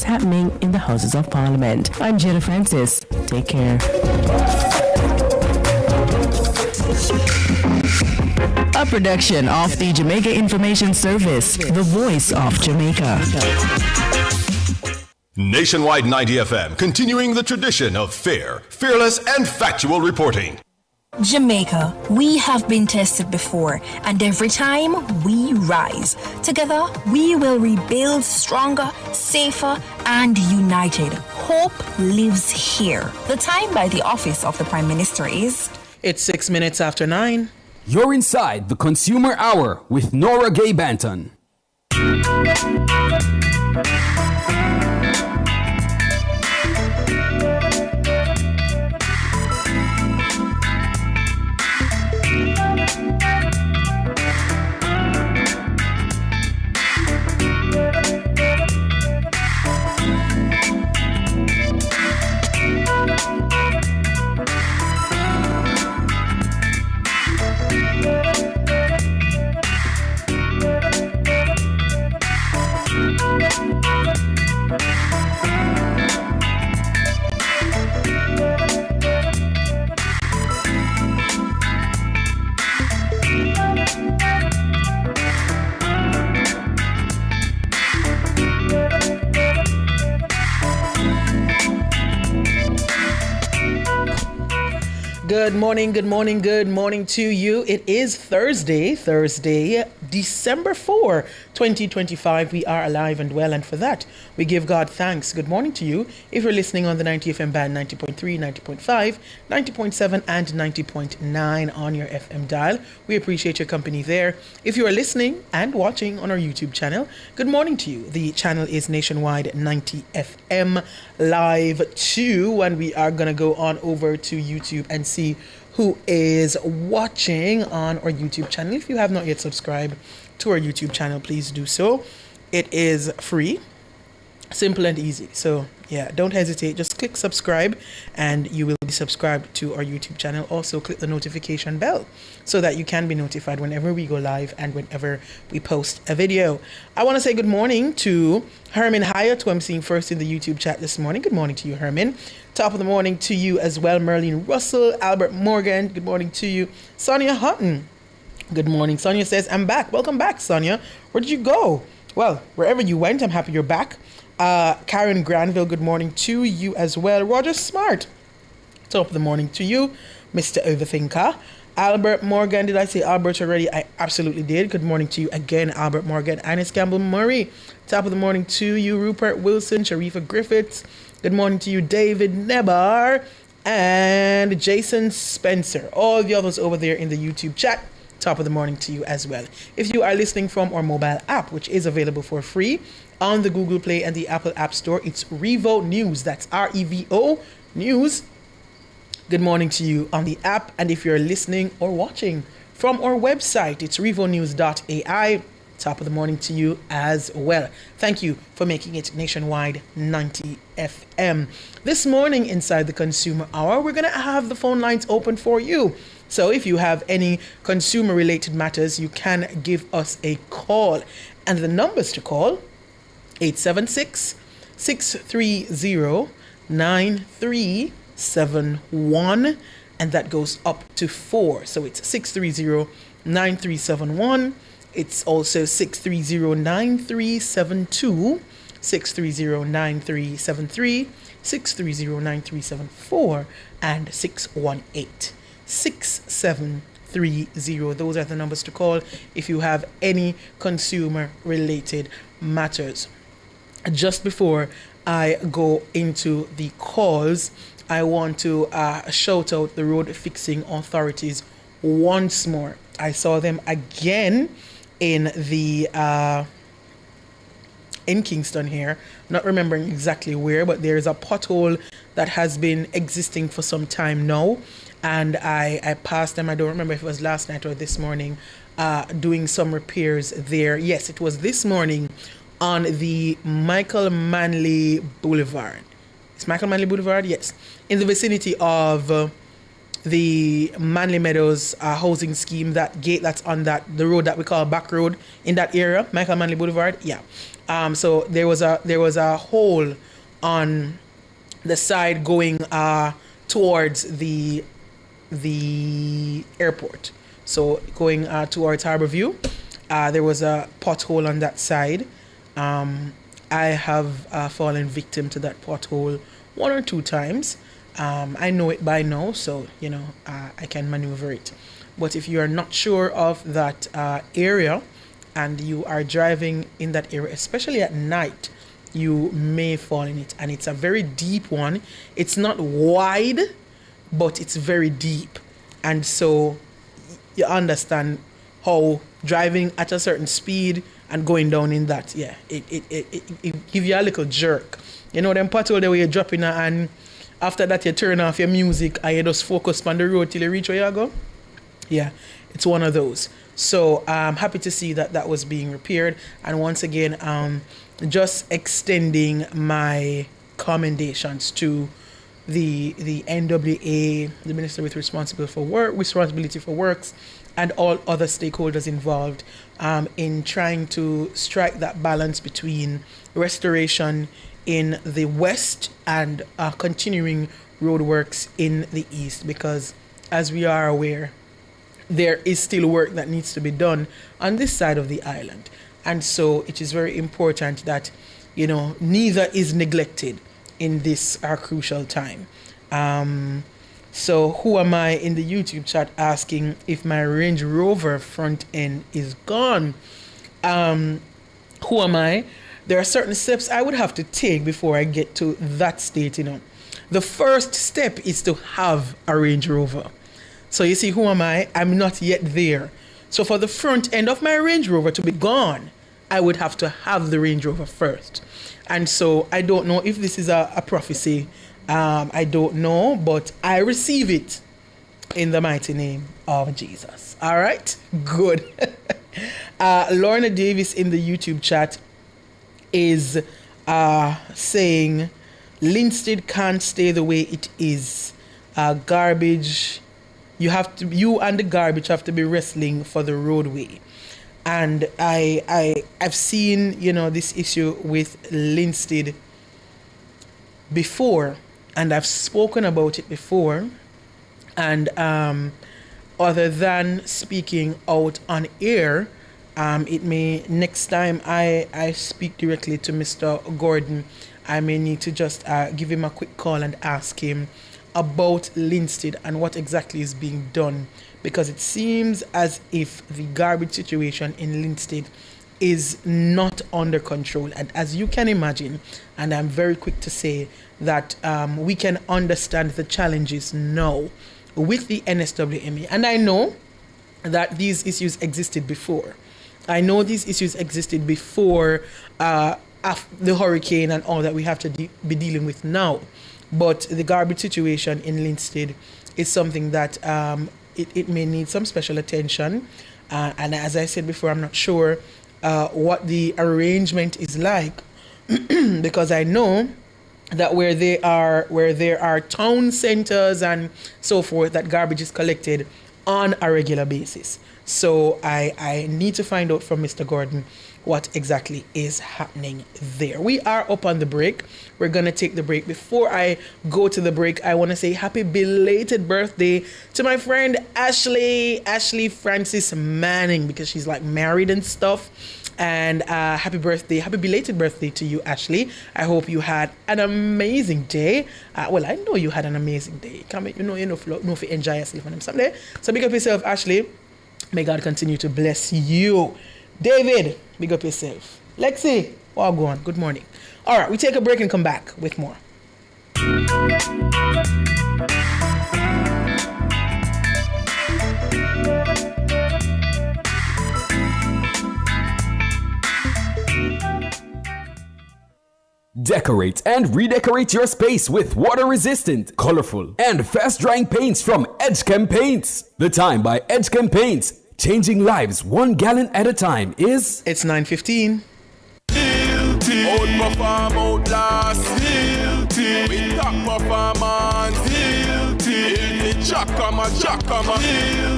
what's happening in the Houses of Parliament. I'm Jenna Francis. Take care. A production of the Jamaica Information Service, the voice of Jamaica. Nationwide 90 FM, continuing the tradition of fair, fearless, and factual reporting. Jamaica, we have been tested before, and every time we rise. Together, we will rebuild stronger, safer, and united. Hope lives here. The time by the office of the Prime Minister is... It's 6 minutes after 9. You're inside the Consumer Hour with Nora Gay Banton. Good morning to you. It is Thursday, December 4, 2025. We are alive and well, and for that, we give God thanks. Good morning to you. If you're listening on the 90 FM band, 90.3, 90.5, 90.7, and 90.9 on your FM dial, we appreciate your company there. If you are listening and watching on our YouTube channel, good morning to you. The channel is Nationwide 90 FM Live 2, and we are going to go on over to YouTube and see who is watching on our YouTube channel. If you have not yet subscribed to our YouTube channel, please do so. It is free, simple and easy. So yeah, don't hesitate. Just click subscribe and you will be subscribed to our YouTube channel. Also click the notification bell so that you can be notified whenever we go live and whenever we post a video. I want to say good morning to Herman Hyatt, who I'm seeing first in the YouTube chat this morning. Good morning to you, Herman. Top of the morning to you as well, Merlene Russell, Albert Morgan. Good morning to you. Sonia Hutton. Good morning. Sonia says, I'm back. Welcome back, Sonia. Where did you go? Well, wherever you went, I'm happy you're back. Karen Granville, good morning to you as well. Roger Smart. Top of the morning to you, Mr. Overthinker. Albert Morgan, did I say Albert already? I absolutely did. Good morning to you again, Albert Morgan. Ines Campbell Murray. Top of the morning to you, Rupert Wilson, Sharifa Griffiths. Good morning to you, David Nebar and Jason Spencer. All the others over there in the YouTube chat. Top of the morning to you as well. If you are listening from our mobile app, which is available for free on the Google Play and the Apple App Store, it's Revo News. That's REVO News. Good morning to you on the app. And if you're listening or watching from our website, it's revonews.ai. Top of the morning to you as well. Thank you for making it Nationwide 90 FM. This morning inside the Consumer Hour, we're going to have the phone lines open for you. So if you have any consumer related matters, you can give us a call. And the numbers to call, 876-630-9371, and that goes up to 4. So it's 630-9371. It's also 630-9372, 630-9373, 630-9374, and 618-6730. Those are the numbers to call if you have any consumer-related matters. Just before I go into the calls, I want to shout out the road fixing authorities once more. I saw them again in the in Kingston here, not remembering exactly where, but there's a pothole that has been existing for some time now, and I passed them. I don't remember if it was last night or this morning, doing some repairs there. Yes, it was this morning on the Michael Manley Boulevard. It's Michael Manley Boulevard, yes, in the vicinity of the Manly Meadows housing scheme, that gate that's on the road that we call back road in that area, Michael Manley Boulevard. Yeah. So there was a hole on the side going towards the airport. So going towards Harborview, there was a pothole on that side. I have fallen victim to that pothole 1 or 2 times. I know it by now, so I can maneuver it. But if you are not sure of that area and you are driving in that area, especially at night, you may fall in it. And it's a very deep one. It's not wide, but it's very deep. And so you understand how driving at a certain speed and going down in that, it give you a little jerk. You know them pothole there where you're dropping and after that you turn off your music and you just focus on the road till you reach where you go? Yeah, it's one of those. So I'm happy to see that was being repaired. And once again, just extending my commendations to the NWA, the Minister with Responsibility for Works, and all other stakeholders involved in trying to strike that balance between restoration in the west and continuing roadworks in the east, because as we are aware, there is still work that needs to be done on this side of the island. And so it is very important that, neither is neglected in this crucial time. So who am I in the YouTube chat asking if my Range Rover front end is gone? Who am I? There are certain steps I would have to take before I get to that state, The first step is to have a Range Rover. So you see, who am I? I'm not yet there. So for the front end of my Range Rover to be gone, I would have to have the Range Rover first. And so I don't know if this is a prophecy. I don't know, but I receive it in the mighty name of Jesus. All right? Good. Lorna Davis in the YouTube chat is saying Linstead can't stay the way it is. Garbage. You and the garbage have to be wrestling for the roadway. And I've seen, this issue with Linstead before, and I've spoken about it before. And other than speaking out on air, it may, next time I speak directly to Mr. Gordon, I may need to just give him a quick call and ask him about Linstead and what exactly is being done, because it seems as if the garbage situation in Linstead is not under control. And as you can imagine, and I'm very quick to say that we can understand the challenges now with the NSWMA. And I know that these issues existed before. I know these issues existed before the hurricane and all that we have to be dealing with now. But the garbage situation in Linstead is something that it may need some special attention. And as I said before, I'm not sure what the arrangement is like because I know that where there are town centers and so forth, that garbage is collected on a regular basis. So I need to find out from Mr. Gordon what exactly is happening there. We are up on the break. We're going to take the break. Before I go to the break, I want to say happy belated birthday to my friend Ashley Francis Manning, because she's like married and stuff. And happy belated birthday to you, Ashley. I hope you had an amazing day. Well, I know you had an amazing day. You know if you enjoy yourself on Sunday. So big up yourself, Ashley. May God continue to bless you. David, big up yourself. Lexi, go on. Good morning. All right, we take a break and come back with more. Decorate and redecorate your space with water-resistant, colorful, and fast-drying paints from Edgechem Paints. The time by Edgechem Paints, changing lives 1 gallon at a time, is... It's 9:15. Outperform, outlast. With top performance. Jack Hammer,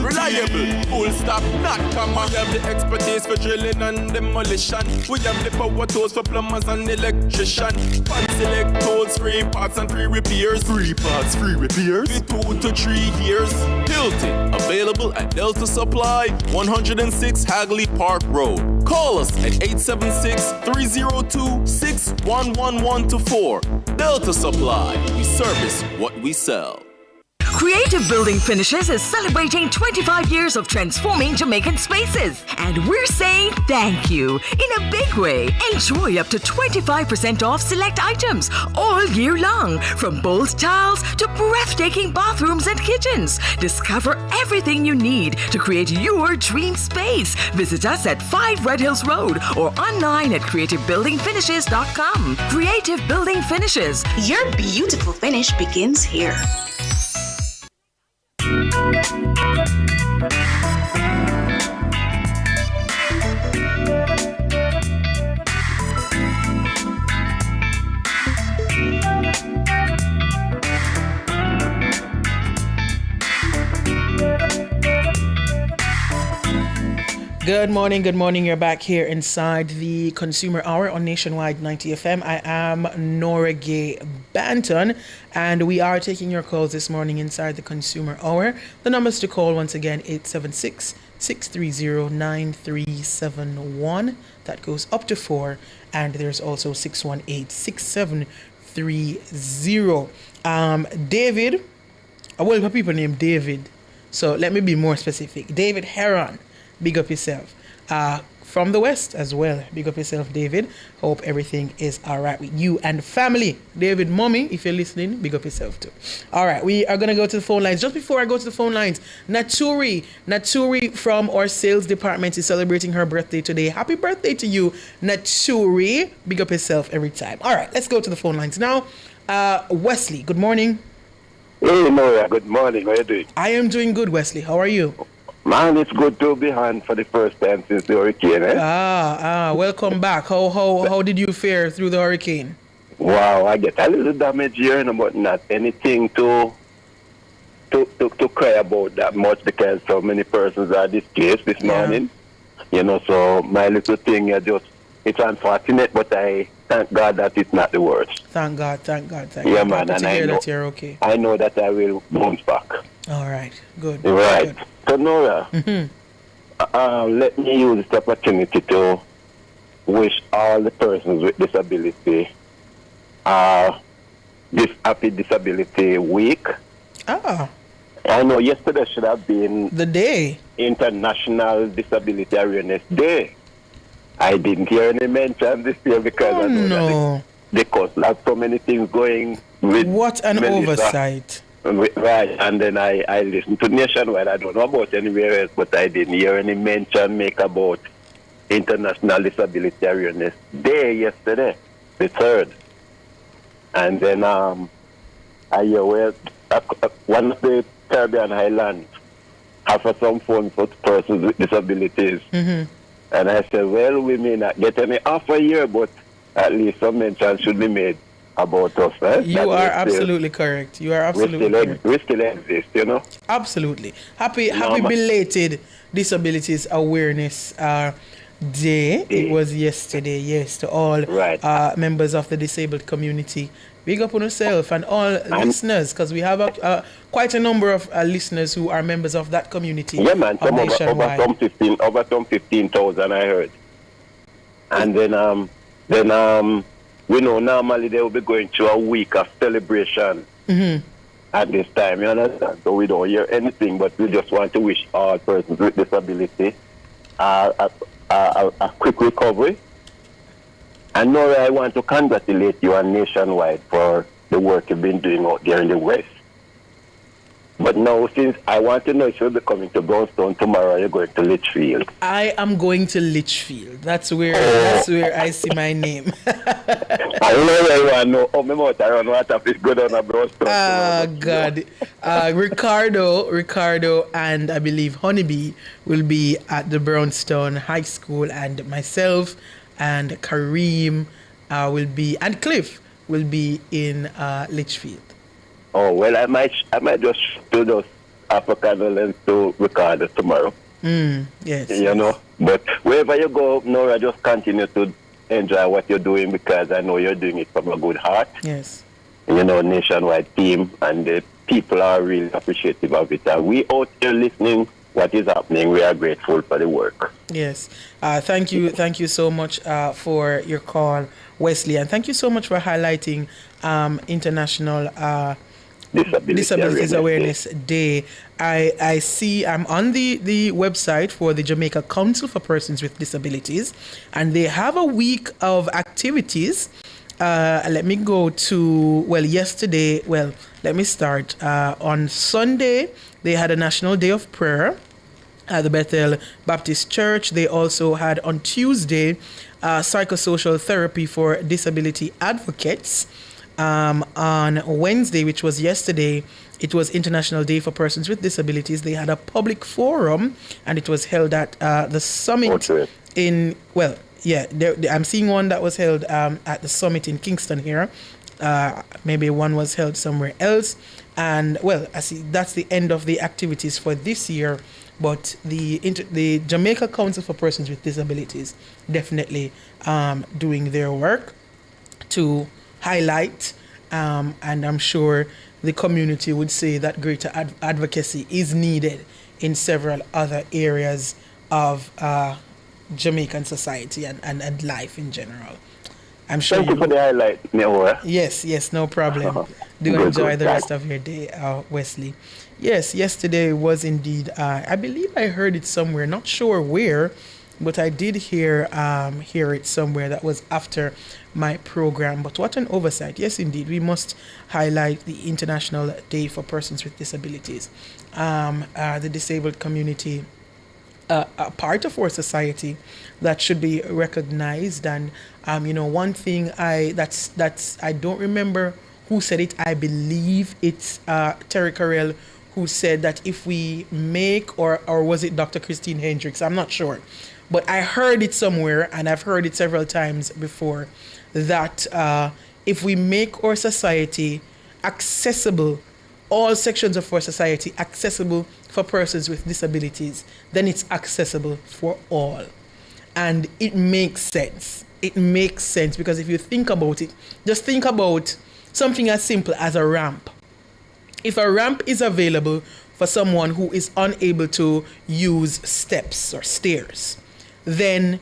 reliable, full stop, not comma. We have the expertise for drilling and demolition. We have the power tools for plumbers and electrician. Pan select tools, free parts and free repairs. Free parts, free repairs. 2 to 3 years. Hilton, available at Delta Supply, 106 Hagley Park Road. Call us at 876-302-61124. Delta Supply, we service what we sell. Creative Building Finishes is celebrating 25 years of transforming Jamaican spaces. And we're saying thank you in a big way. Enjoy up to 25% off select items all year long. From bold tiles to breathtaking bathrooms and kitchens. Discover everything you need to create your dream space. Visit us at 5 Red Hills Road or online at creativebuildingfinishes.com. Creative Building Finishes. Your beautiful finish begins here. Good morning, good morning. You're back here inside the Consumer Hour on Nationwide 90 FM. I am Nora Gay Banton, and we are taking your calls this morning inside the Consumer Hour. The numbers to call, once again, 876-630-9371. That goes up to 4, and there's also 618-6730. David, well, people named David, so let me be more specific. David Heron. Big up yourself. From the West as well. Big up yourself, David. Hope everything is all right with you and family. David, mommy, if you're listening, big up yourself too. All right, we are going to go to the phone lines. Just before I go to the phone lines, Naturi from our sales department is celebrating her birthday today. Happy birthday to you, Naturi. Big up yourself every time. All right, let's go to the phone lines now. Wesley, good morning. Hey, Nora, good morning. How are you doing? I am doing good, Wesley. How are you? Man, it's good to be on for the first time since the hurricane, eh? Welcome back. How did you fare through the hurricane? Wow, I get a little damage here, but not anything to cry about that much because so many persons are displaced this morning. You know, so my little thing, it's unfortunate, but I thank God that it's not the worst. Thank God. Yeah, man, and I know that you're okay. I know that I will bounce back. All right, good. Right. Good. So, Nora, let me use this opportunity to wish all the persons with disability this happy disability week. I know yesterday should have been the day, International Disability Awareness Day. I didn't hear any mention this year because I know that because there's so many things going with what an oversight. Right, and then I listened to Nationwide. I don't know about anywhere else, but I didn't hear any mention make about International Disability Awareness Day yesterday, the 3rd. And then I hear one of the Caribbean islands offer some funds for persons with disabilities. And I said, well, we may not get any offer here, but at least some mention should be made about us. You are absolutely correct. You are absolutely correct. We still exist, you know? Absolutely. Happy belated Disabilities Awareness Day. It was yesterday, yes, to all members of the disabled community. Big up on yourself and all listeners, because we have quite a number of listeners who are members of that community. Yeah, man, over some 15,000 I heard. And then we know normally they will be going through a week of celebration at this time, you understand? So we don't hear anything, but we just want to wish all persons with disability a quick recovery. And Nora, I want to congratulate you on Nationwide for the work you've been doing out there in the West. But now, since I want to know if you'll be coming to Brownstone tomorrow, you're going to Litchfield. I am going to Litchfield. That's where I see my name. I know. Oh, my mouth around what if it's good on a Brownstone. God. Ricardo, and I believe Honeybee will be at the Brownstone High School, and myself and Kareem will be, and Cliff will be in Litchfield. Oh, well, I might just have a condolence to Ricardo tomorrow. Yes. You know, but wherever you go, Nora, just continue to enjoy what you're doing because I know you're doing it from a good heart. Yes. You know, nationwide team, and the people are really appreciative of it. And we out here listening what is happening. We are grateful for the work. Yes. Thank you so much for your call, Wesley, and thank you so much for highlighting International Disabilities Awareness Day. I see I'm on the website for the Jamaica Council for Persons with Disabilities, and they have a week of activities. Let me go to, yesterday, let me start. On Sunday, they had a National Day of Prayer at the Bethel Baptist Church. They also had on Tuesday psychosocial therapy for disability advocates. On Wednesday, which was yesterday, it was International Day for Persons with Disabilities. They had a public forum, and it was held at the summit I'm seeing one that was held at the summit in Kingston here. Maybe one was held somewhere else. And, I see that's the end of the activities for this year. But the Jamaica Council for Persons with Disabilities definitely doing their work to highlight, and I'm sure the community would say that greater advocacy is needed in several other areas of Jamaican society and life in general. I'm sure Thank you for the highlight, Nora. Yes, no problem. Do enjoy the rest of your day, Wesley. Yes, yesterday was indeed, I believe I heard it somewhere, not sure where, but I did hear it somewhere that was after my program. But what an oversight. Yes, indeed, we must highlight the International Day for Persons with Disabilities. The disabled community, a part of our society that should be recognized. And one thing I don't remember who said it. I believe it's Terry Carell who said that if we make, or was it Dr. Christine Hendricks? I'm not sure, but I heard it somewhere, and I've heard it several times before, that if we make our society accessible, all sections of our society accessible for persons with disabilities, then it's accessible for all. And it makes sense. It makes sense because if you think about it, just think about something as simple as a ramp. If a ramp is available for someone who is unable to use steps or stairs, then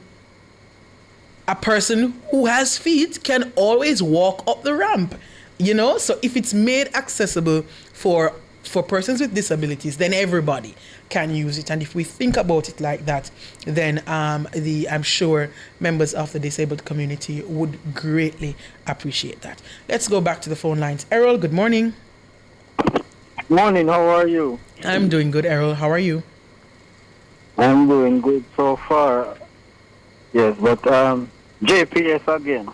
a person who has feet can always walk up the ramp. So if it's made accessible for persons with disabilities, then everybody can use it. And if we think about it like that, then I'm sure members of the disabled community would greatly appreciate that. Let's go back to the phone lines. Errol, good morning. Morning, how are you? I'm doing good, Errol. How are you? I'm doing good so far. Yes, but JPS again.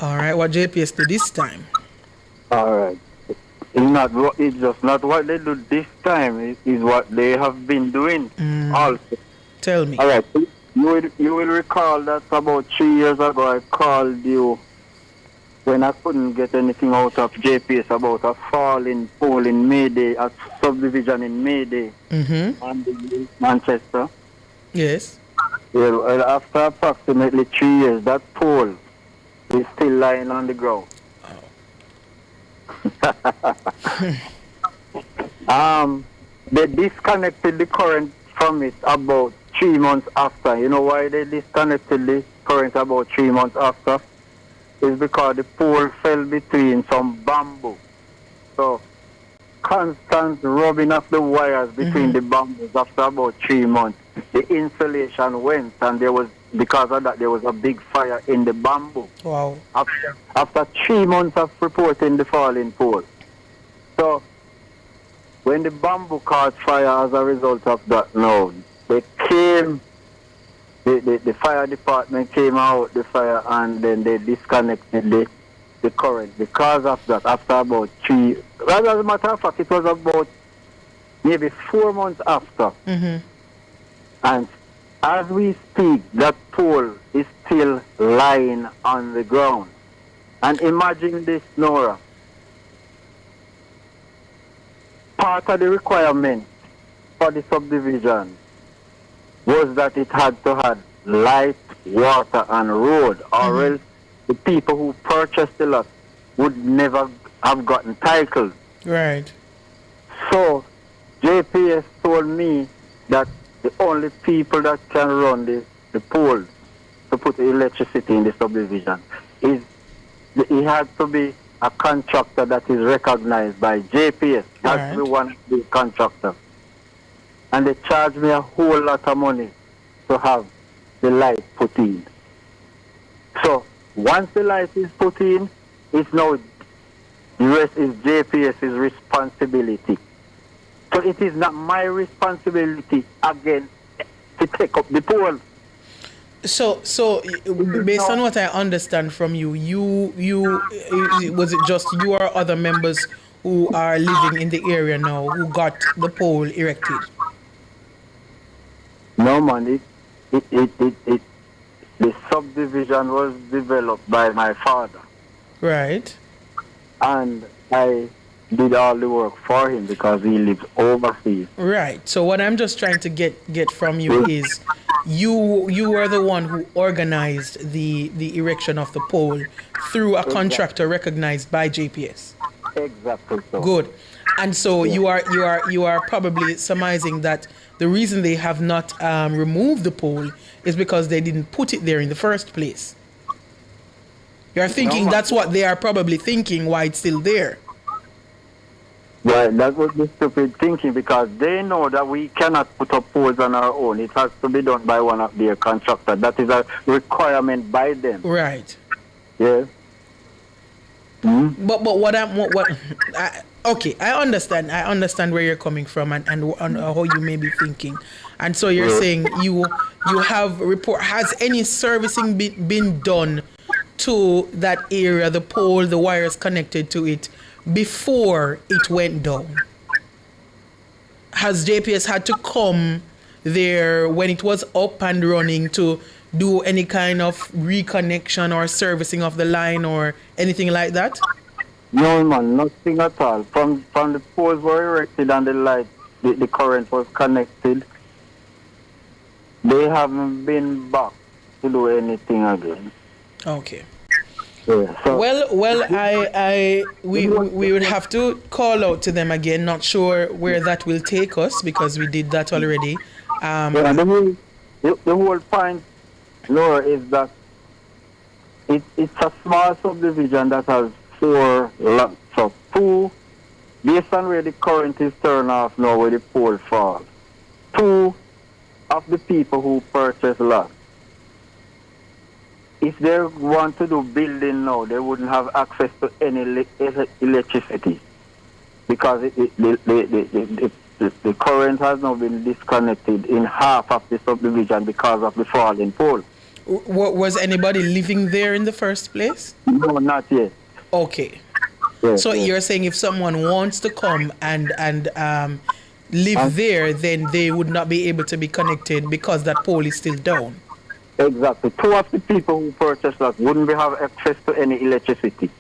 All right, what JPS do this time? All right. It's just not what they do this time. It is what they have been doing also. Tell me. All right. You will recall that about 3 years ago I called you when I couldn't get anything out of JPS about a falling pole in Mayday, a subdivision in Mayday, in Manchester. Yes. Well, after approximately 3 years, that pole is still lying on the ground. They disconnected the current from it about 3 months after. You know why they disconnected the current about 3 months after? It's because the pole fell between some bamboo. So constant rubbing of the wires between the bamboos after about 3 months. The insulation went, and because of that there was a big fire in the bamboo. Wow. After 3 months of reporting the falling pole. So when the bamboo caught fire as a result of that, the fire department came out the fire, and then they disconnected the current because of that. After about as a matter of fact, it was about maybe 4 months after. And as we speak, that pole is still lying on the ground. And imagine this, Nora. Part of the requirement for the subdivision was that it had to have light, water, and road, or else the people who purchased the lot would never have gotten titled. Right. So JPS told me that the only people that can run the poles to put the electricity in the subdivision is he had to be a contractor that is recognized by JPS. That's the one, the contractor. And they charged me a whole lot of money to have the light put in. So once the light is put in, it's now the rest is JPS's responsibility. So it is not my responsibility again to take up the pole. So based on what I understand from you, was it just you or other members who are living in the area now who got the pole erected? No, man. The subdivision was developed by my father. Right. And I did all the work for him because he lives overseas. Right. So what I'm just trying to get from you is you were the one who organized the erection of the pole through a contractor recognized by JPS. Exactly so. Good. And so you are probably surmising that the reason they have not removed the pole is because they didn't put it there in the first place. You're thinking that's what they are probably thinking, why it's still there. Well, that would be stupid thinking because they know that we cannot put up poles on our own. It has to be done by one of their contractors. That is a requirement by them. Right. Yes. But okay, I understand where you're coming from and how you may be thinking. And so you're saying you have has any servicing been done to that area, the pole, the wires connected to it, before it went down? Has JPS had to come there when it was up and running to do any kind of reconnection or servicing of the line or anything like that? No, man, nothing at all. From the poles were erected and the light, the current was connected, they haven't been back to do anything again. Okay. Yeah, so we would have to call out to them again. Not sure where that will take us because we did that already. The whole point, Laura, is that it's a small subdivision that has 4 lots. So 2, based on where the current is turned off now, where the pole falls, 2 of the people who purchase lots, if they want to do building now, they wouldn't have access to any electricity because the current has now been disconnected in half of the subdivision because of the falling pole. Was anybody living there in the first place? No, not yet. Okay. Yes, so yes. You're saying if someone wants to come and live there, then they would not be able to be connected because that pole is still down. Exactly. 2 of the people who purchased that wouldn't have access to any electricity.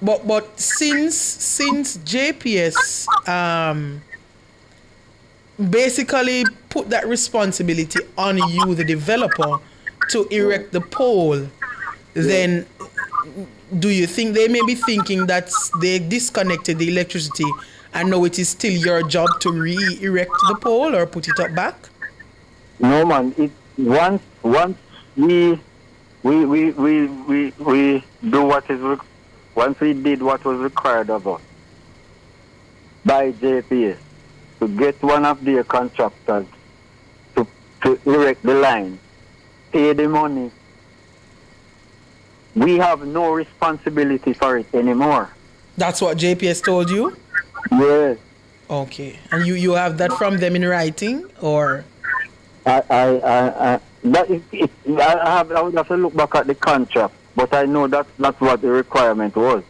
But since JPS basically put that responsibility on you, the developer, to erect the pole, then do you think they may be thinking that they disconnected the electricity and now it is still your job to re-erect the pole or put it up back? No, man. Once we do what is once we did what was required of us by JPS to get one of their contractors to erect the line, pay the money, we have no responsibility for it anymore. That's what JPS told you? Yes. Okay. And you have that from them in writing, or? I would have to look back at the contract, but I know that's not what the requirement was.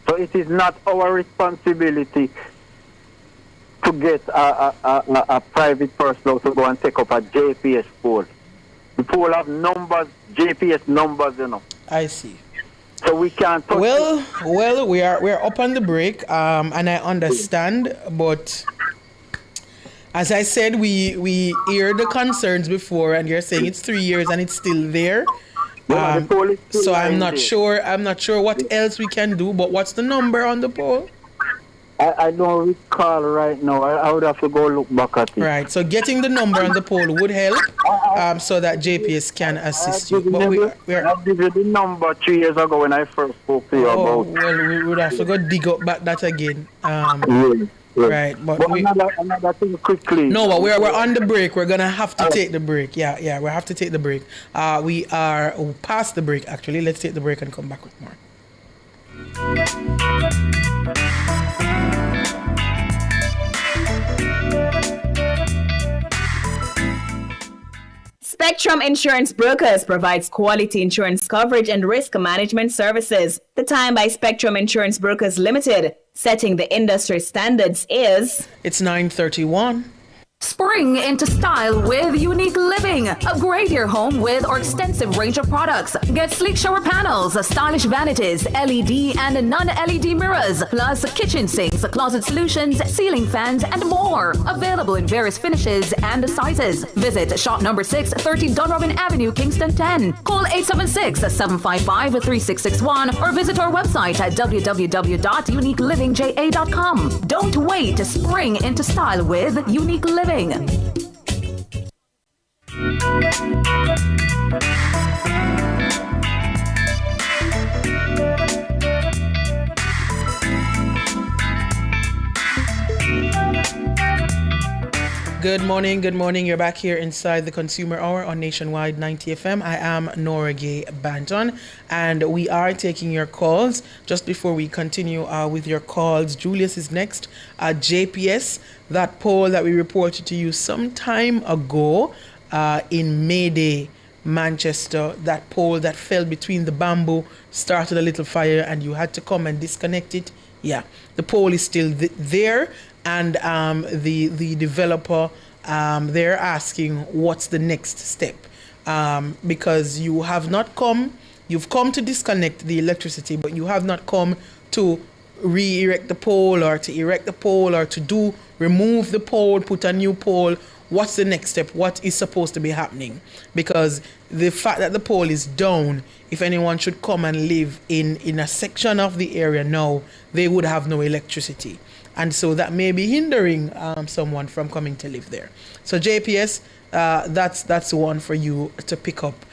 So it is not our responsibility to get a private person to go and take up a JPS pole. The pole have numbers, JPS numbers, you know. I see. So we can't touch Well, we are up on the break, and I understand, but As I said, we heard the concerns before, and you're saying it's 3 years and it's still there. The pole is still So I'm lying not there. sure. I'm not sure what else we can do. But what's the number on the pole? I don't recall right now. I would have to go look back at it. Right. So getting the number on the pole would help, so that JPS can assist you. But I gave you the number 3 years ago when I first spoke to you oh, about. well, we would have to go dig up back that again. Yes. Right, but another thing quickly. No, but we're on the break. We're gonna have to take the break. Yeah, we have to take the break. We are past the break actually. Let's take the break and come back with more. Spectrum Insurance Brokers provides quality insurance coverage and risk management services. The time by Spectrum Insurance Brokers Limited, setting the industry standards, is... It's 9:31. Spring into style with Unique Living. Upgrade your home with our extensive range of products. Get sleek shower panels, stylish vanities, LED and non-LED mirrors, plus kitchen sinks, closet solutions, ceiling fans, and more. Available in various finishes and sizes. Visit shop number 6, 30 Dunrobin Avenue, Kingston 10. Call 876-755-3661 or visit our website at www.uniquelivingja.com. Don't wait to spring into style with Unique Living. Good morning. You're back here inside the Consumer Hour on Nationwide 90 FM. I am Nora Gay Banton, and we are taking your calls. Just before we continue with your calls, Julius is next. JPS, that poll that we reported to you some time ago in Mayday, Manchester, that pole that fell between the bamboo, started a little fire, and you had to come and disconnect it. Yeah, the pole is still there. And the developer, they're asking what's the next step, because you've come to disconnect the electricity, but you have not come to re-erect the pole or to erect the pole or to remove the pole, put a new pole. What's the next step? What is supposed to be happening? Because the fact that the pole is down, if anyone should come and live in a section of the area now, they would have no electricity. And so that may be hindering someone from coming to live there. So JPS, that's one for you to pick up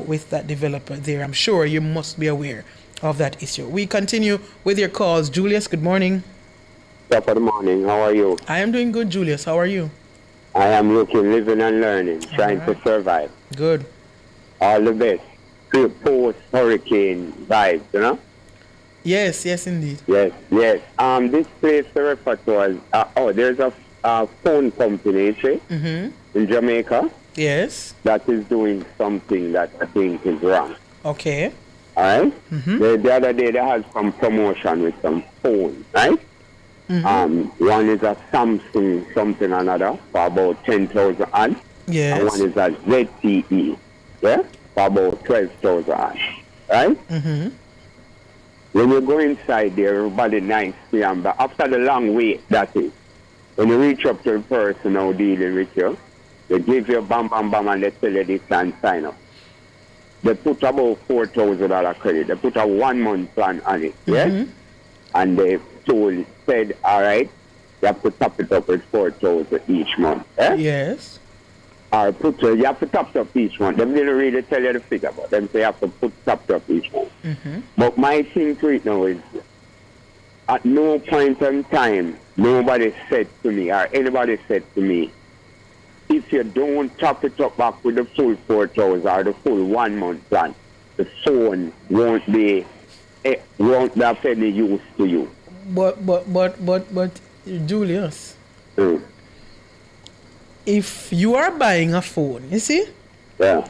with that developer there. I'm sure you must be aware of that issue. We continue with your calls. Julius, good morning. Good morning. How are you? I am doing good, Julius. How are you? I am looking, living and learning, trying to survive. Good. All the best. Post-hurricane vibes, you know? Yes, indeed. Yes. This place to refer to as, there's a phone company, in Jamaica. Yes. That is doing something that I think is wrong. Okay. All right? The other day they had some promotion with some phones, right? One is a Samsung something another for about 10,000 odd. Yes. And one is a ZTE, yeah, for about 12,000 odd, right? When you go inside there, everybody nice, but after the long wait, that is, when you reach up to the person now dealing with you, they give you bam, and they tell you this and sign up. They put about $4,000 credit. They put a 1 month plan on it, yeah? And they said, all right, you have to top it up with 4,000 each month, eh? Yes. Or you have to top it up each month. They didn't really tell you the figure, but them say you have to top it up each month. But my thing to it now is, at no point in time, nobody said to me, or anybody said to me, if you don't top it up back with the full 4,000 or the full 1 month plan, the phone won't be of any use to you. But Julius, if you are buying a phone, you see? Yeah.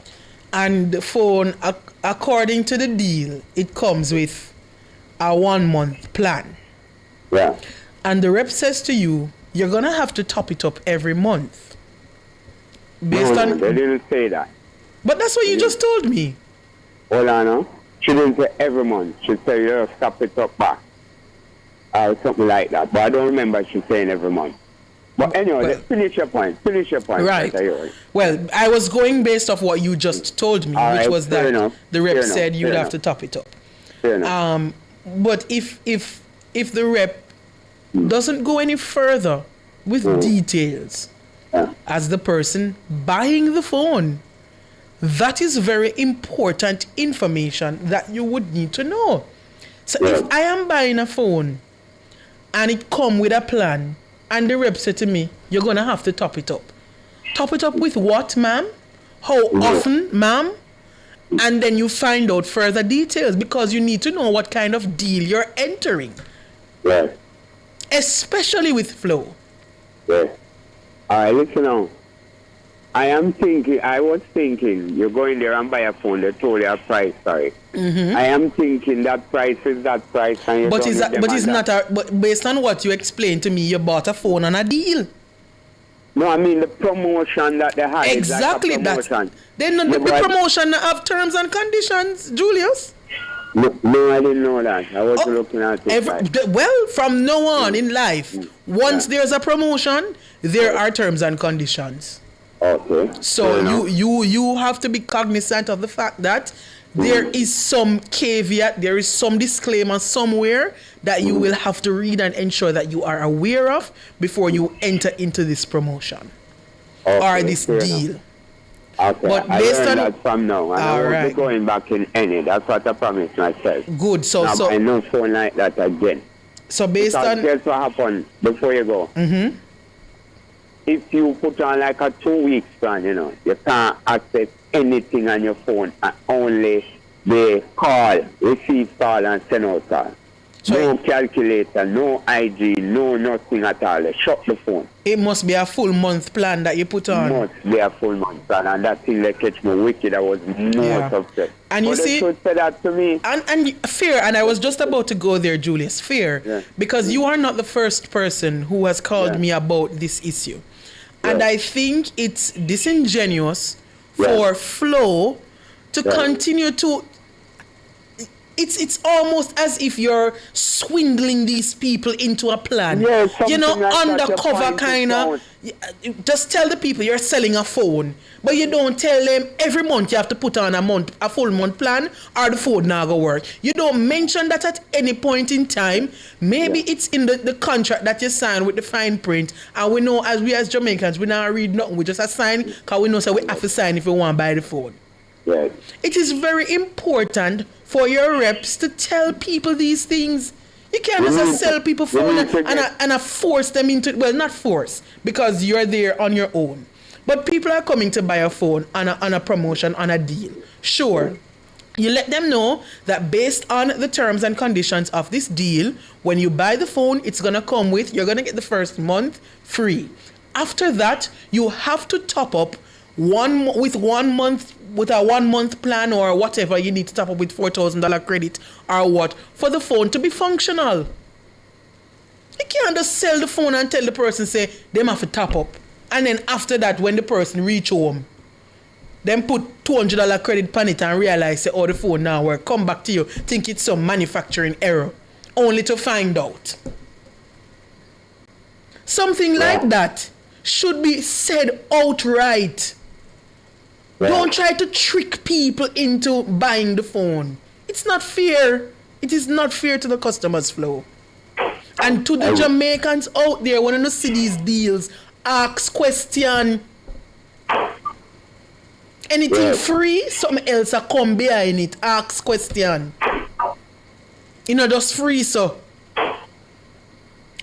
And the phone, according to the deal, it comes with a 1 month plan. Yeah. And the rep says to you, you're going to have to top it up every month. No, they didn't say that. But that's what you just told me. Hold on, no? She didn't say every month. She said you have to top it up back. Or something like that. But I don't remember she saying every month. But anyway, let's finish your point. Right. Well, I was going based off what you just told me, which was that the rep said you'd have to top it up. Fair enough. But if the rep doesn't go any further with details as the person buying the phone, that is very important information that you would need to know. So if I am buying a phone and it come with a plan and the rep said to me, you're going to have to top it up. Top it up with what, ma'am? How often, ma'am? And then you find out further details because you need to know what kind of deal you're entering. Right. Especially with Flow. Yeah. All right, listen now. I was thinking, you're going there and buy a phone, they told you a price, sorry. I am thinking that price is that price. And but based on what you explained to me, you bought a phone on a deal. No, I mean the promotion that they had. Exactly, that's then the promotion have terms and conditions, Julius. No, I didn't know that. I was looking at it. Well, from now on in life, once there's a promotion, there are terms and conditions. Okay. So you have to be cognizant of the fact that there is some caveat, there is some disclaimer somewhere that you will have to read and ensure that you are aware of before you enter into this promotion or this deal. Okay, but I based learned on that from now, and I won't be going back in any. That's what I promised myself. Good. So I no phone like that again. So based on here's what happened before you go. If you put on like a 2 weeks plan, you can't access anything on your phone, and only the call, receive call, and send out call. No calculator, no IG, no nothing at all. Shut the phone. It must be a full month plan that you put on. It must be a full month plan, and that thing that catch me wicked. I was most upset. And you see, they should say that to me. And fair, and I was just about to go there, Julius. Fair, because you are not the first person who has called me about this issue. And I think it's disingenuous for Flow to continue to... It's almost as if you're swindling these people into a plan. Undercover kind of. Just tell the people you're selling a phone, but you don't tell them every month you have to put on a full month plan or the phone not gonna work. You don't mention that at any point in time. Maybe it's in the contract that you sign with the fine print, and we know as Jamaicans, we not read nothing. We just assign because we know so we have to sign if we want to buy the phone. Yes. It is very important for your reps to tell people these things. You can't just sell people phone and force them into it. Well, not force, because you're there on your own. But people are coming to buy a phone on a promotion, on a deal. Sure. You let them know that based on the terms and conditions of this deal, when you buy the phone, it's going to come with, you're going to get the first month free. After that, you have to top up with a 1 month plan or whatever you need to top up with $4,000 credit or what for the phone to be functional. You can't just sell the phone and tell the person say them have to top up, and then after that when the person reach home, then put $200 credit on it and realize say the phone now work, come back to you, think it's some manufacturing error, only to find out. Something like that should be said outright. Don't try to trick people into buying the phone. It's not fair. It is not fair to the customers, Flow. And to the Jamaicans out there, when you see these deals, ask question. Anything free, something else will come behind it. Ask question. Just free, so.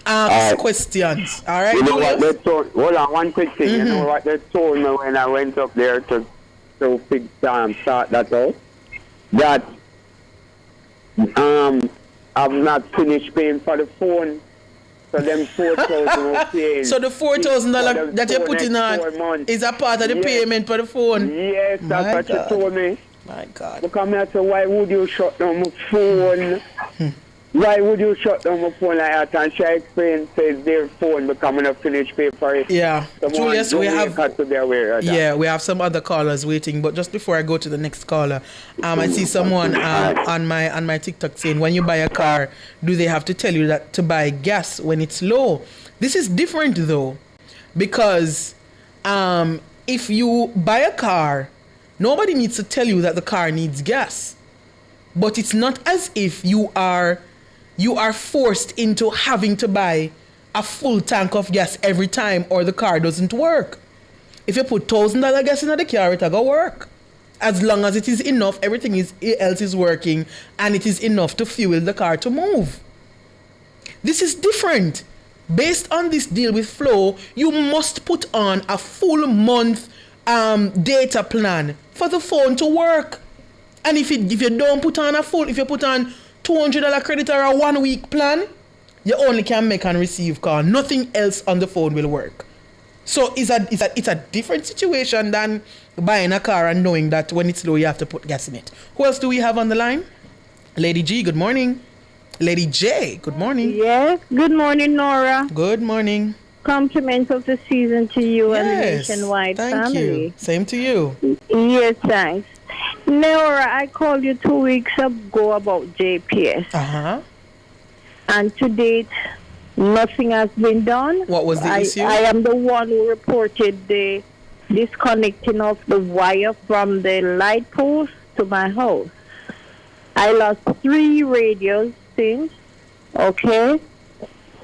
Ask questions. All right? You know what they told? Hold on, one quick thing. You know what they told me when I went up there to start that out? That I've not finished paying for the phone. So them $4,000 So the $4,000 that you put in on is a part of the payment for the phone? Yes, that's what you told me. My God. Because I said, why would you shut down my phone? Why would you shut down my phone like that? And she explained, says their phone because I'm not finished pay for it. Yeah. Julius, we have some other callers waiting, but just before I go to the next caller, I see someone on my TikTok saying, when you buy a car, do they have to tell you that to buy gas when it's low? This is different though. because if you buy a car, nobody needs to tell you that the car needs gas. But it's not as if you are forced into having to buy a full tank of gas every time or the car doesn't work. If you put $1,000 gas in the car, it'll go work. As long as it is enough, everything else is working, and it is enough to fuel the car to move. This is different. Based on this deal with Flow, you must put on a full month data plan for the phone to work. And if you don't put on if you put on $200 credit or a 1 week plan, you only can make and receive call. Nothing else on the phone will work. So it's a different situation than buying a car and knowing that when it's low you have to put gas in it. Who else do we have on the line? Lady G, good morning. Lady J, good morning. Yes, good morning, Nora. Good morning. Compliments of the season to you and the Nationwide thank family. You. Same to you. Yes, thanks. Nora, I called you 2 weeks ago about JPS. Uh-huh. And to date, nothing has been done. What was the issue? I am the one who reported the disconnecting of the wire from the light post to my house. I lost 3 radios since, okay?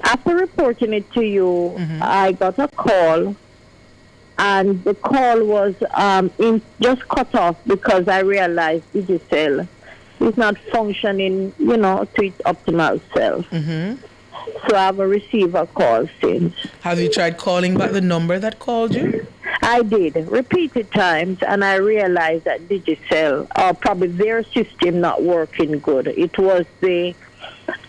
After reporting it to you, I got a call, and the call was just cut off because I realized Digicel is not functioning, to its optimal self. So I haven't received a call since. Have you tried calling back the number that called you? I did, repeated times, and I realized that Digicel, probably their system not working good. It was the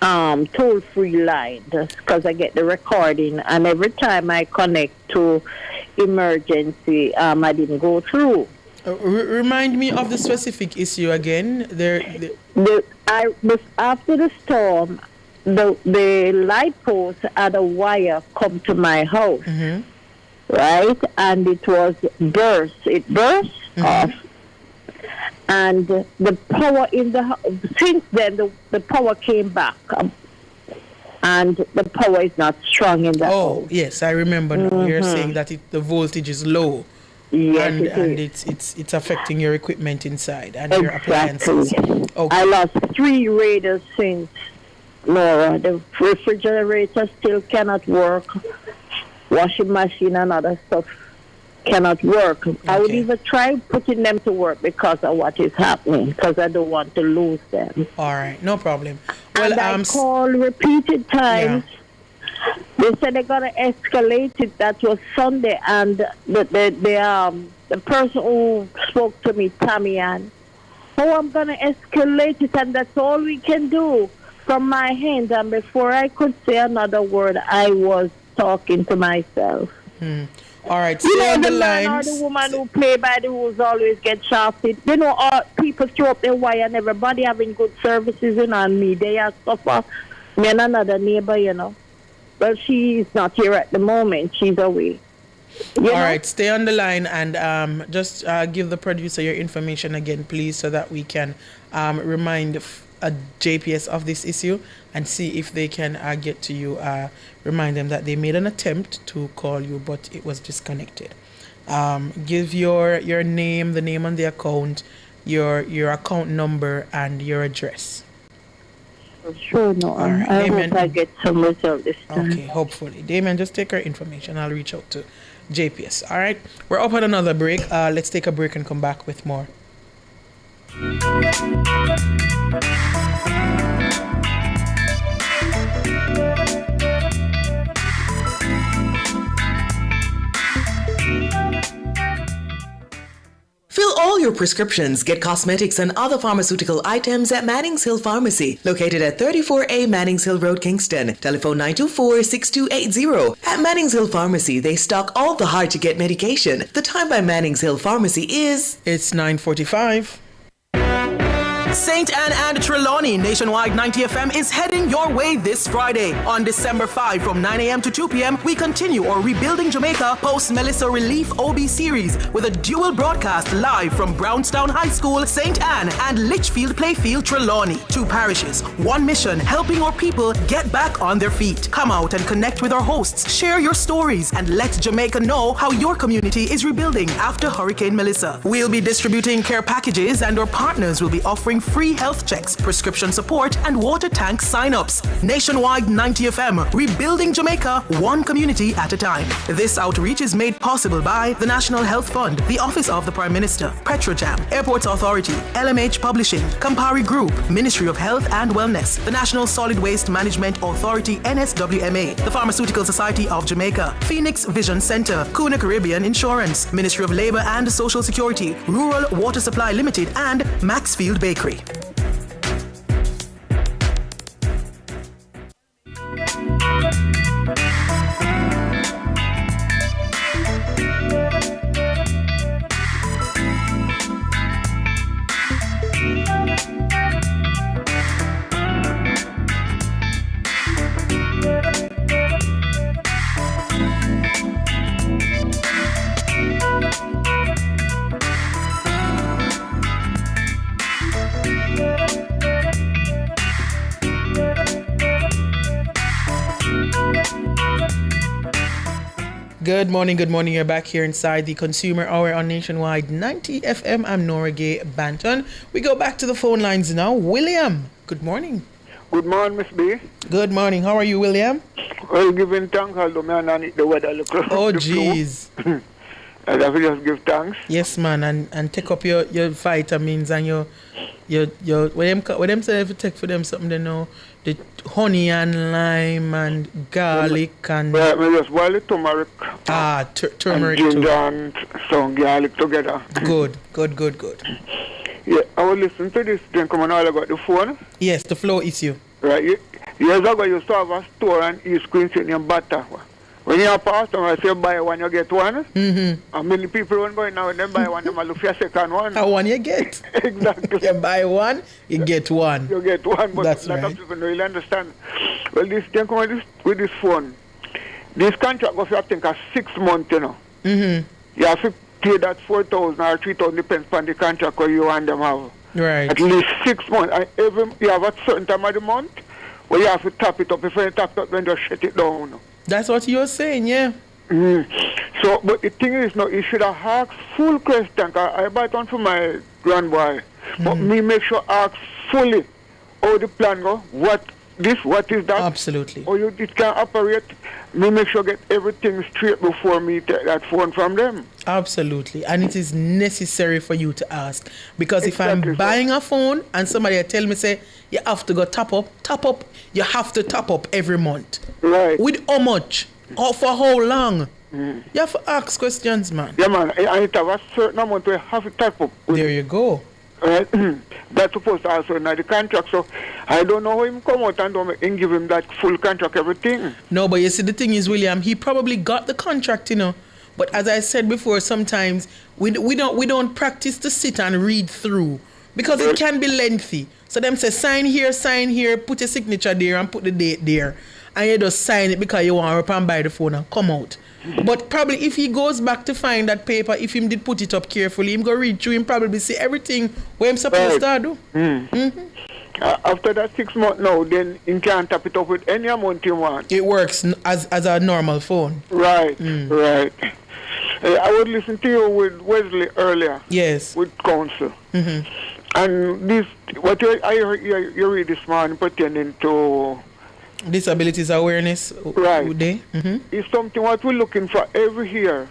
toll-free line, because I get the recording, and every time I connect to emergency, I didn't go through. Remind me of the specific issue again. After the storm, the light post had a wire come to my house, right? And it was burst. It burst off. And the power in the house, since then, the power came back. And the power is not strong in the house. Oh, yes, I remember now. You're saying that the voltage is low. Yes, and it's affecting your equipment inside and your appliances. Okay. I lost 3 radios since, Laura. The refrigerator still cannot work. Washing machine and other stuff cannot work. Okay. I would even try putting them to work because of what is happening, because I don't want to lose them. All right, no problem. Well, and I called repeated times. Yeah. They said they're gonna escalate it. That was Sunday, and the person who spoke to me, Tamian, I'm gonna escalate it, and that's all we can do from my hand. And before I could say another word, I was talking to myself. All right, stay on the line. Man or the woman who play by the rules always get shafted. All people throw up their wire, and everybody having good services, and me, they are suffer. Me and another neighbor, Well, she's not here at the moment. She's away. All right, stay on the line and just give the producer your information again, please, so that we can remind JPS of this issue and see if they can get to you. Remind them that they made an attempt to call you, but it was disconnected. Give your name, the name on the account, your account number, and your address. Sure, no. Right. I hope I get some result this time. Okay, hopefully. Damien, just take her information. I'll reach out to JPS. All right, we're up at another break. Let's take a break and come back with more. Fill all your prescriptions, get cosmetics and other pharmaceutical items at Mannings Hill Pharmacy, located at 34A Mannings Hill Road, Kingston. Telephone 924-6280. At Mannings Hill Pharmacy, they stock all the hard-to-get medication. The time by Mannings Hill Pharmacy is... It's 9:45. St. Anne and Trelawney Nationwide 90 FM is heading your way this Friday. On December 5 from 9 a.m. to 2 p.m., we continue our Rebuilding Jamaica Post-Melissa Relief OB series with a dual broadcast live from Brownstown High School, St. Anne, and Litchfield Playfield, Trelawney. 2 parishes, 1 mission, helping our people get back on their feet. Come out and connect with our hosts, share your stories, and let Jamaica know how your community is rebuilding after Hurricane Melissa. We'll be distributing care packages, and our partners will be offering free health checks, prescription support, and water tank sign-ups. Nationwide 90 FM, rebuilding Jamaica one community at a time. This outreach is made possible by the National Health Fund, the Office of the Prime Minister, Petrojam, Airports Authority, LMH Publishing, Campari Group, Ministry of Health and Wellness, the National Solid Waste Management Authority, NSWMA, the Pharmaceutical Society of Jamaica, Phoenix Vision Center, Kuna Caribbean Insurance, Ministry of Labor and Social Security, Rural Water Supply Limited, and Maxfield Bakery. Good morning. You're back here inside the Consumer Hour on Nationwide 90 FM. I'm Nora Gay Banton. We go back to the phone lines now. William, good morning. Good morning, Miss B. Good morning. How are you, William? Well, giving thanks, although I need the weather look. Oh, jeez. I have to just give thanks. Yes, man, and take up your vitamins and your what them say if you take for them something they know, the honey and lime and garlic and right, me just boil the turmeric. Turmeric and too. ginger and some garlic together. Good. Yeah, I was listening to this then come on all about the phone. Yes, the flow is you. Right. Years ago you used to have a store and East Queen City in butter. When you have pastor, I say buy one, you get one. Mm-hmm. And many people won't go in now and then buy one, they might look for a second one. And one you get. Exactly. You buy one, you get one. You get one, but that's a lot right. of people don't really understand. Well, this then come with this phone. This contract goes for I think 6 months, you know. Mm-hmm. You have to pay that 4,000 or 3,000 depends on the contract where you and them have. Right. At least 6 months. And you have a certain time of the month where you have to tap it up. If you tap it up, then just shut it down. That's what you're saying, yeah. So, but the thing is, no, you should have asked full question. I buy it on for my grandboy. But me make sure ask fully how the plan go. What is that? Absolutely. Or it can operate. Me make sure get everything straight before me take that phone from them. Absolutely. And it is necessary for you to ask. Because if I'm buying a phone and somebody tell me, say, you have to go top up, you have to top up every month. Right. With how much? Or for how long? You have to ask questions, man. Yeah, man. And it have a certain amount we have to type up. There you go. Right? That's supposed to also in the contract. So I don't know how him come out and give him that full contract, everything. No, but you see, the thing is, William, he probably got the contract, you know. But as I said before, sometimes we don't practice to sit and read through because it can be lengthy. So them say sign here, put a signature there and put the date there. And you just sign it because you want to up and buy the phone and come out. But probably if he goes back to find that paper, if him did put it up carefully, him go read through, him probably see everything what him supposed to do. After that 6 months now, then you can tap it up with any amount you want. It works as a normal phone. Right, right. I would listen to you with Wesley earlier. Yes. With counsel. And this, what you read this morning pertaining to Disabilities Awareness Day. It's something what we're looking for every year.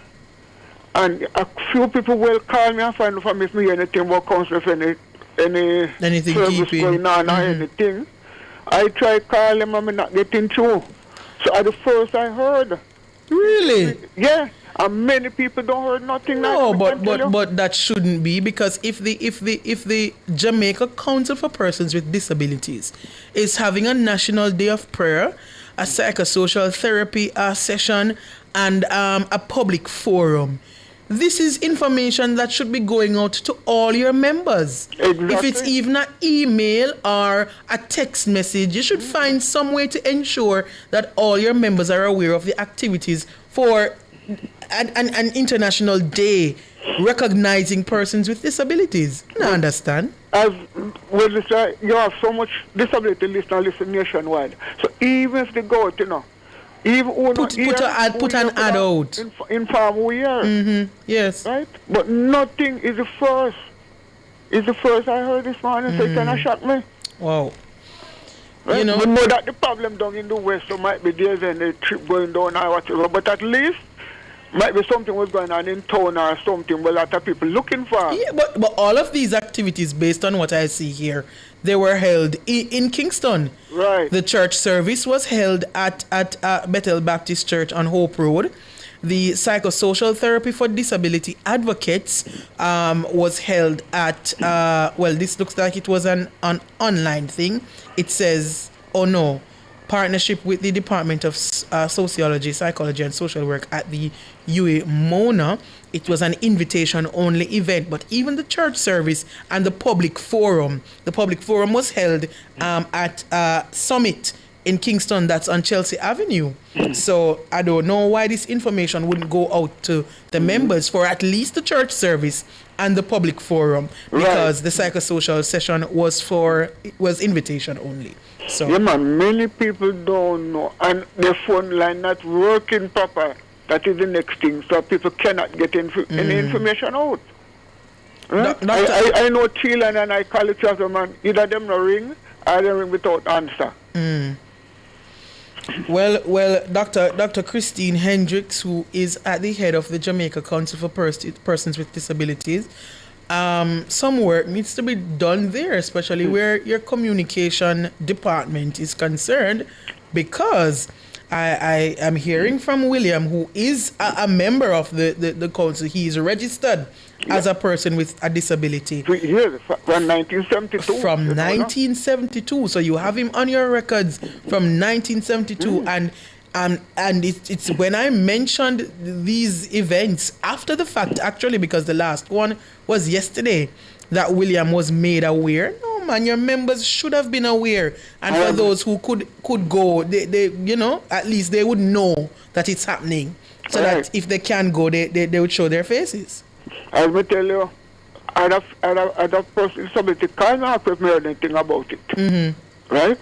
And a few people will call me and find out from me anything about counsel, if anything service going on or anything. I try call them and I'm not getting through. So at the first I heard. Really? Yeah. And many people don't heard nothing. No, but that shouldn't be, because if the Jamaica Council for Persons with Disabilities is having a National Day of Prayer, a psychosocial therapy session, and a public forum, this is information that should be going out to all your members. Exactly. If it's even an email or a text message, you should find some way to ensure that all your members are aware of the activities for an international day recognizing persons with disabilities. I understand. As well, you have so much disability listeners nationwide. So even if they go out, even put an ad out. Inform we are. Mm-hmm. Yes. Right? But nothing is the first. It's the first I heard this morning, so it kind of shocked me. Wow. Right? We know that the problem down in the West, so might be there's a trip going down or whatever, but at least might be something was going on in town or something where a lot of people looking for. Yeah, but all of these activities, based on what I see here, they were held in Kingston. Right. The church service was held at Bethel Baptist Church on Hope Road. The psychosocial therapy for disability advocates was held at, this looks like it was an online thing. It says, partnership with the Department of Sociology, Psychology and Social Work at the UA Mona. It was an invitation-only event, but even the church service and the public forum was held at Summit in Kingston, that's on Chelsea Avenue. So I don't know why this information wouldn't go out to the members for at least the church service and the public forum, because the psychosocial session was invitation only. So yeah, man, many people don't know, and their phone line not working proper. That is the next thing, so people cannot get any information out. Right? I know Thielen and I call it as a man. Either them no ring or they ring without answer. Well, Dr. Christine Hendricks, who is at the head of the Jamaica Council for Persons with Disabilities, some work needs to be done there, especially where your communication department is concerned, because I am hearing from William, who is a member of the council. He is registered as a person with a disability. Yes, from 1972. From 1972. So you have him on your records from 1972. And it's when I mentioned these events after the fact, actually, because the last one was yesterday, that William was made aware. No, man, your members should have been aware. And for those who could go, they at least they would know that it's happening. So that if they can go, they would show their faces. I will tell you, other person, somebody can't have me anything about it. Mm-hmm. Right?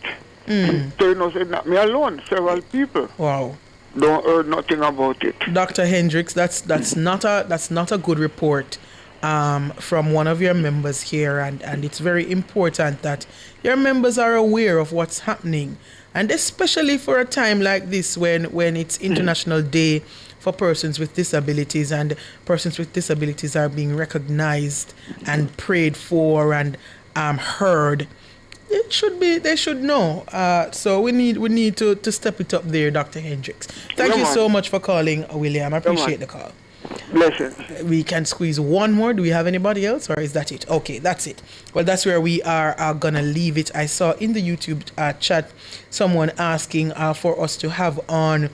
So it's not me alone, several people. Wow. Don't heard nothing about it. Dr. Hendricks, that's not a good report from one of your members here, and it's very important that your members are aware of what's happening, and especially for a time like this when it's International Day for Persons with Disabilities, and persons with disabilities are being recognized and prayed for and heard. They should know. So we need to step it up there, Dr. Hendricks. Thank you so much for calling, William. I appreciate the call. Blessings. We can squeeze one more. Do we have anybody else, or is that it? Okay, that's it. Well, that's where we are gonna leave it. I saw in the YouTube chat someone asking for us to have on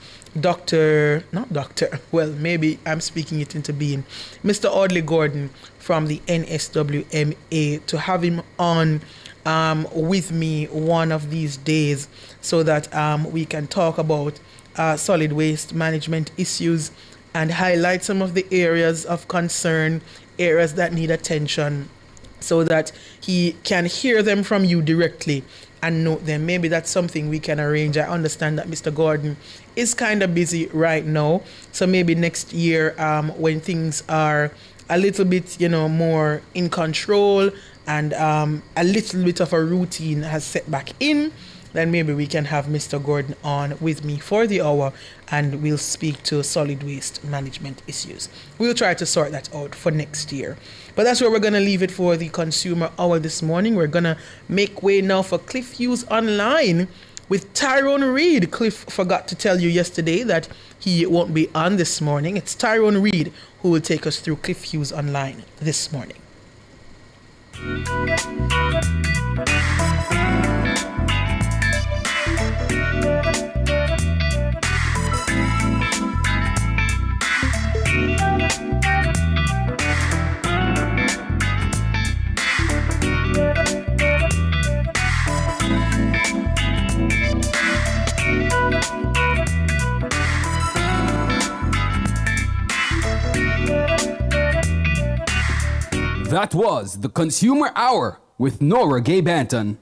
maybe I'm speaking it into being, Mr. Audley Gordon from the NSWMA, to have him on with me one of these days, so that we can talk about solid waste management issues and highlight some of the areas of concern, areas that need attention, so that he can hear them from you directly and note them. Maybe that's something we can arrange. I understand that Mr. Gordon is kind of busy right now, so maybe next year when things are a little bit more in control and a little bit of a routine has set back in, then maybe we can have Mr. Gordon on with me for the hour, and we'll speak to solid waste management issues. We'll try to sort that out for next year. But that's where we're going to leave it for the Consumer Hour this morning. We're going to make way now for Cliff Hughes Online with Tyrone Reed. Cliff forgot to tell you yesterday that he won't be on this morning. It's Tyrone Reed who will take us through Cliff Hughes Online this morning. That was the Consumer Hour with Nora Gay Banton.